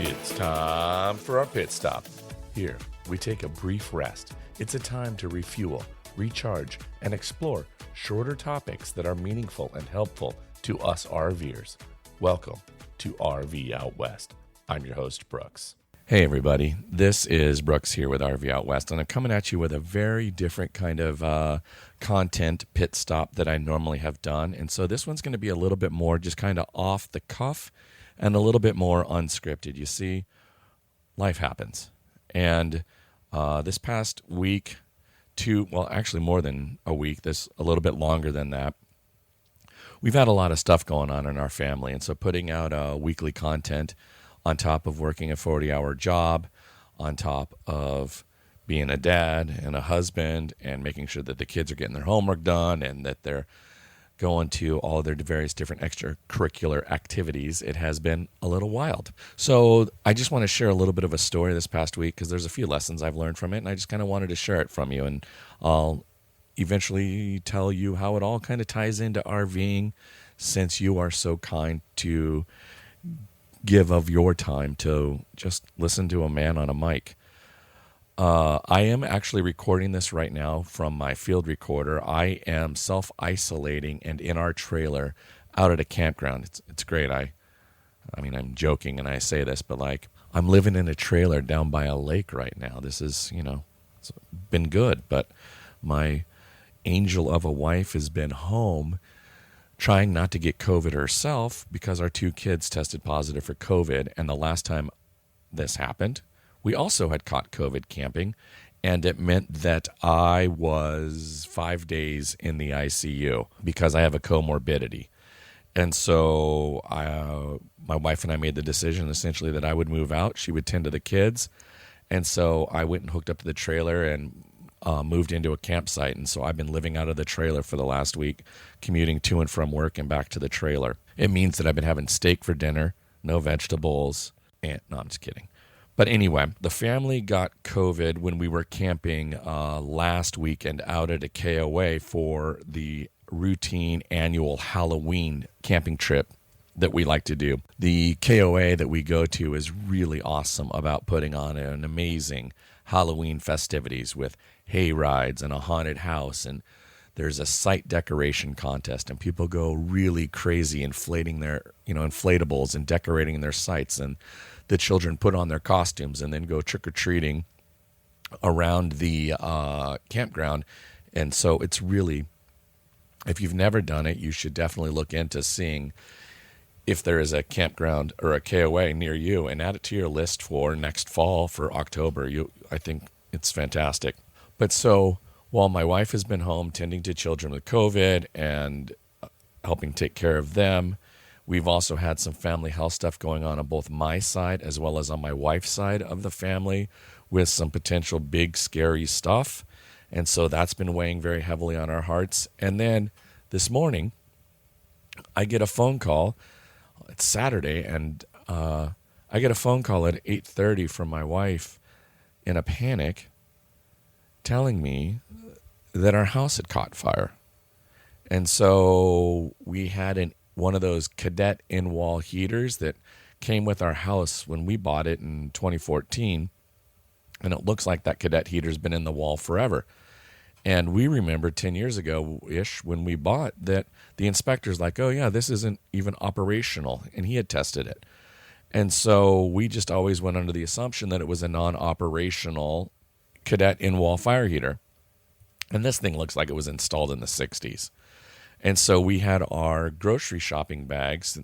It's time for our pit stop. Here, we take a brief rest. It's a time to refuel, recharge, and explore shorter topics that are meaningful and helpful to us RVers. Welcome to RV Out West. I'm your host, Brooks. Hey, everybody. This is Brooks here with RV Out West, and I'm coming at you with a very different kind of content pit stop that I normally have done. And so this one's going to be a little bit more just kind of off the cuff and a little bit more unscripted. You see, life happens. And this past week, actually more than a week, a little bit longer than that, we've had a lot of stuff going on in our family. And so putting out weekly content on top of working a 40-hour job, on top of being a dad and a husband and making sure that the kids are getting their homework done and that they're going to all their various different extracurricular activities, it has been a little wild. So I just want to share a little bit of a story this past week because there's a few lessons I've learned from it, and I just kind of wanted to share it from you. And I'll eventually tell you how it all kind of ties into RVing, since you are so kind to give of your time to just listen to a man on a mic. I am actually recording this right now from my field recorder. I am self-isolating and in our trailer out at a campground. It's great. I mean, I'm joking and I say this, but like, I'm living in a trailer down by a lake right now. This is, it's been good, but my angel of a wife has been home trying not to get COVID herself because our two kids tested positive for COVID. And the last time this happened, we also had caught COVID camping, and it meant that I was 5 days in the ICU because I have a comorbidity. And so my wife and I made the decision essentially that I would move out. She would tend to the kids. And so I went and hooked up to the trailer and moved into a campsite. And so I've been living out of the trailer for the last week, commuting to and from work and back to the trailer. It means that I've been having steak for dinner, no vegetables, and no, I'm just kidding. But anyway, the family got COVID when we were camping last weekend out at a KOA for the routine annual Halloween camping trip that we like to do. The KOA that we go to is really awesome about putting on an amazing Halloween festivities with hay rides and a haunted house, and there's a site decoration contest, and people go really crazy inflating their inflatables and decorating their sites, and the children put on their costumes and then go trick-or-treating around the campground. And so it's really, if you've never done it, you should definitely look into seeing if there is a campground or a KOA near you and add it to your list for next fall for October. I think it's fantastic. But so while my wife has been home tending to children with COVID and helping take care of them, we've also had some family health stuff going on both my side as well as on my wife's side of the family with some potential big, scary stuff. And so that's been weighing very heavily on our hearts. And then this morning, I get a phone call. It's Saturday, and I get a phone call at 8:30 from my wife in a panic telling me that our house had caught fire. And so we had one of those cadet in-wall heaters that came with our house when we bought it in 2014, and it looks like that cadet heater's been in the wall forever. And we remember 10 years ago-ish when we bought that the inspector's like, oh yeah, this isn't even operational, and he had tested it. And so we just always went under the assumption that it was a non-operational cadet in-wall fire heater. And this thing looks like it was installed in the 60s. And so we had our grocery shopping bags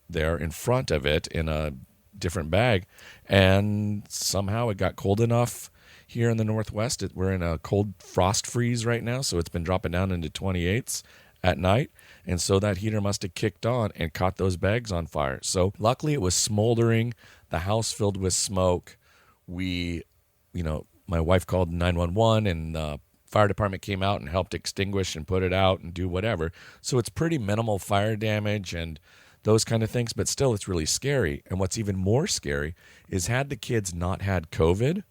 there in front of it in a different bag, and somehow it got cold enough here in the Northwest. We're in a cold frost freeze right now, so it's been dropping down into 28s at night, and so that heater must have kicked on and caught those bags on fire. So luckily it was smoldering, the house filled with smoke. My wife called 911, and the fire department came out and helped extinguish and put it out and do whatever. So it's pretty minimal fire damage and those kind of things, but still it's really scary. And what's even more scary is had the kids not had COVID,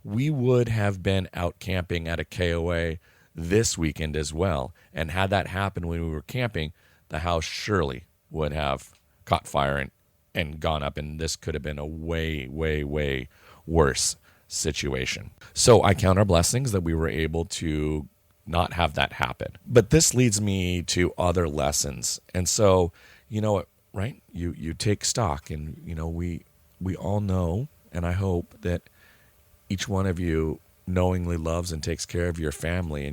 we would have been out camping at a KOA this weekend as well. And had that happened when we were camping, the house surely would have caught fire and and gone up, and this could have been a way, way, way worse situation. So I count our blessings that we were able to not have that happen. But this leads me to other lessons. And so, right? You take stock, and we all know, and I hope that each one of you knowingly loves and takes care of your family,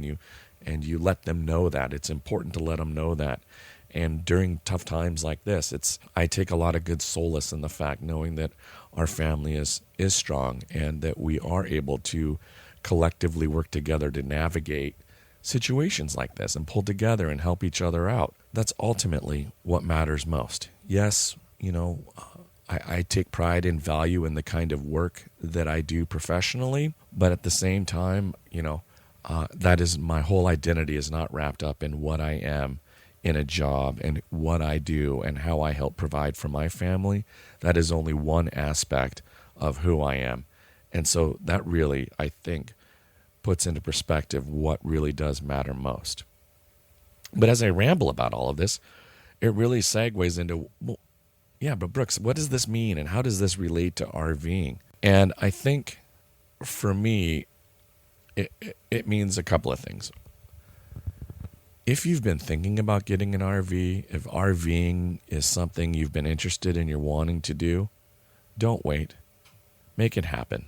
and you let them know that. It's important to let them know that. And during tough times like this, I take a lot of good solace in the fact knowing that our family is strong, and that we are able to collectively work together to navigate situations like this and pull together and help each other out. That's ultimately what matters most. Yes, I take pride and value in the kind of work that I do professionally, but at the same time, that is my whole identity is not wrapped up in what I am in a job and what I do and how I help provide for my family. That is only one aspect of who I am. And so that really, I think, puts into perspective what really does matter most. But as I ramble about all of this, it really segues into, well, yeah, but Brooks, what does this mean, and how does this relate to RVing? And I think for me, it means a couple of things. If you've been thinking about getting an RV, if RVing is something you've been interested in, you're wanting to do, don't wait. Make it happen.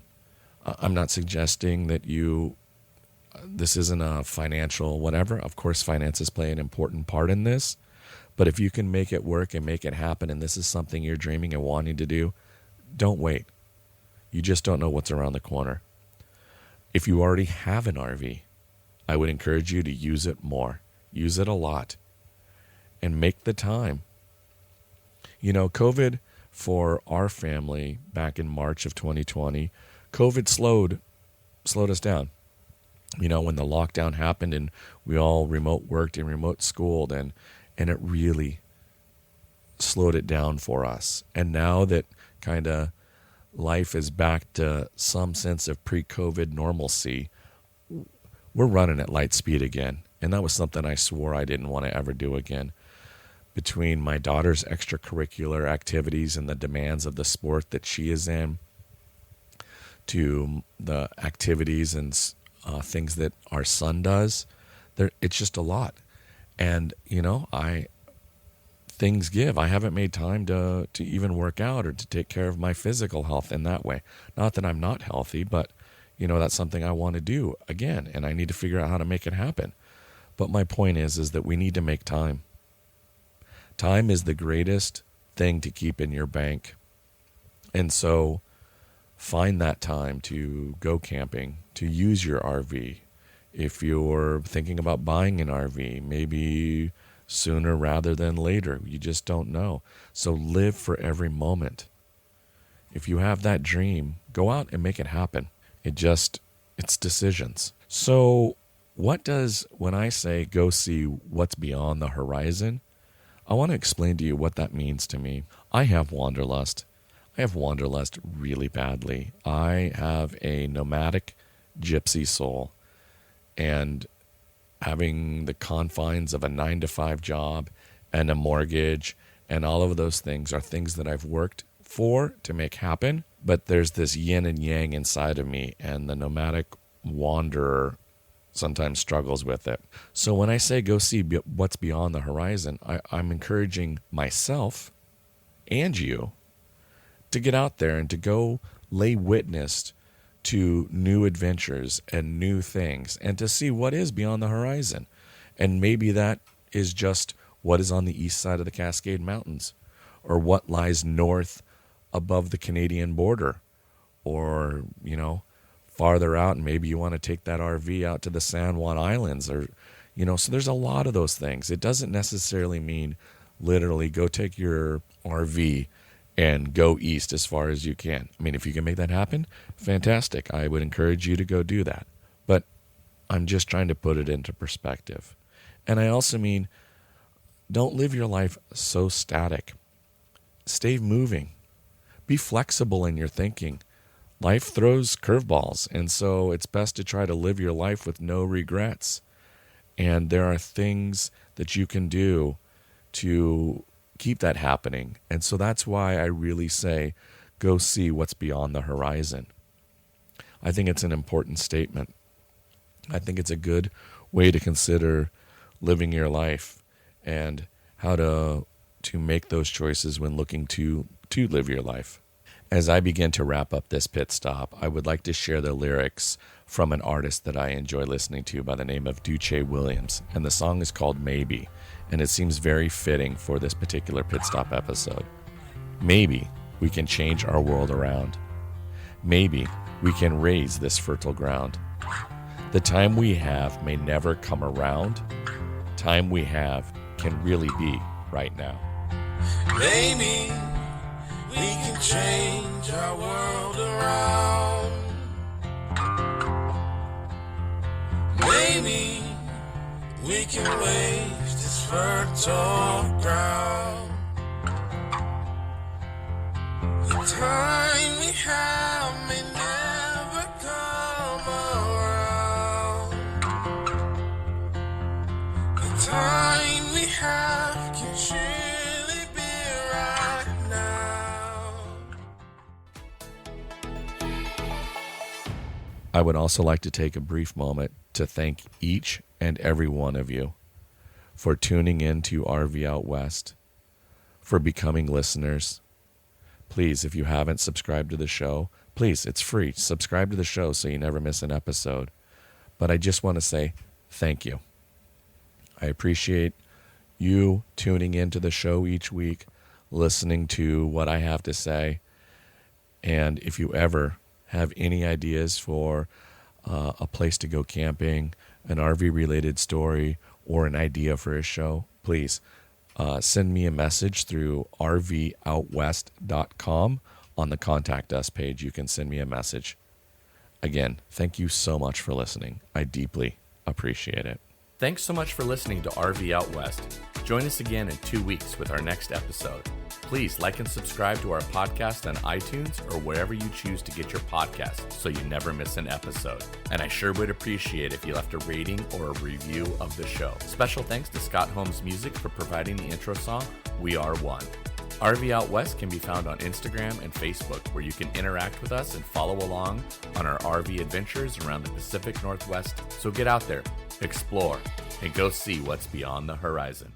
I'm not suggesting that this isn't a financial whatever. Of course, finances play an important part in this. But if you can make it work and make it happen, and this is something you're dreaming and wanting to do, don't wait. You just don't know what's around the corner. If you already have an RV, I would encourage you to use it more. Use it a lot. And make the time. COVID for our family back in March of 2020, COVID slowed us down. When the lockdown happened and we all remote worked and remote schooled, and it really slowed it down for us. And now that kind of life is back to some sense of pre-COVID normalcy, we're running at light speed again. And that was something I swore I didn't want to ever do again. Between my daughter's extracurricular activities and the demands of the sport that she is in, to the activities and things that our son does, it's just a lot. And, things give. I haven't made time to even work out or to take care of my physical health in that way. Not that I'm not healthy, but, that's something I want to do again, and I need to figure out how to make it happen. But my point is that we need to make time. Time is the greatest thing to keep in your bank. And so find that time to go camping, to use your RV. If you're thinking about buying an RV, maybe sooner rather than later. You just don't know. So live for every moment. If you have that dream, go out and make it happen. It's decisions. So when I say go see what's beyond the horizon, I want to explain to you what that means to me. I have wanderlust. I have wanderlust really badly. I have a nomadic gypsy soul, and having the confines of a 9-to-5 job and a mortgage and all of those things are things that I've worked for to make happen. But there's this yin and yang inside of me, and the nomadic wanderer sometimes struggles with it. So when I say go see what's beyond the horizon, I'm encouraging myself and you to get out there and to go lay witness to new adventures and new things, and to see what is beyond the horizon. And maybe that is just what is on the east side of the Cascade Mountains, or what lies north above the Canadian border, or, farther out, and maybe you want to take that RV out to the San Juan Islands, or, so there's a lot of those things. It doesn't necessarily mean literally go take your RV and go east as far as you can. I mean, if you can make that happen, fantastic. I would encourage you to go do that. But I'm just trying to put it into perspective. And I also mean, don't live your life so static. Stay moving. Be flexible in your thinking. Life throws curveballs, and so it's best to try to live your life with no regrets. And there are things that you can do to keep that happening. And so that's why I really say, go see what's beyond the horizon. I think it's an important statement. I think it's a good way to consider living your life and how to make those choices when looking to live your life. As I begin to wrap up this pit stop, I would like to share the lyrics from an artist that I enjoy listening to by the name of Duce Williams, and the song is called Maybe, and it seems very fitting for this particular pit stop episode. Maybe we can change our world around. Maybe we can raise this fertile ground. The time we have may never come around. Time we have can really be right now. Maybe we can change our world around. Maybe we can waste this fertile ground. The time we have may never come around. The time we have can surely be right now. I would also like to take a brief moment to thank each and every one of you for tuning in to RV Out West, for becoming listeners. Please, if you haven't subscribed to the show, please, it's free. Subscribe to the show so you never miss an episode. But I just want to say thank you. I appreciate you tuning into the show each week, listening to what I have to say. And if you ever have any ideas for a place to go camping, an RV-related story, or an idea for a show, please send me a message through rvoutwest.com. On the Contact Us page, you can send me a message. Again, thank you so much for listening. I deeply appreciate it. Thanks so much for listening to RV Out West. Join us again in 2 weeks with our next episode. Please like and subscribe to our podcast on iTunes or wherever you choose to get your podcasts so you never miss an episode. And I sure would appreciate if you left a rating or a review of the show. Special thanks to Scott Holmes Music for providing the intro song, We Are One. RV Out West can be found on Instagram and Facebook, where you can interact with us and follow along on our RV adventures around the Pacific Northwest. So get out there, explore, and go see what's beyond the horizon.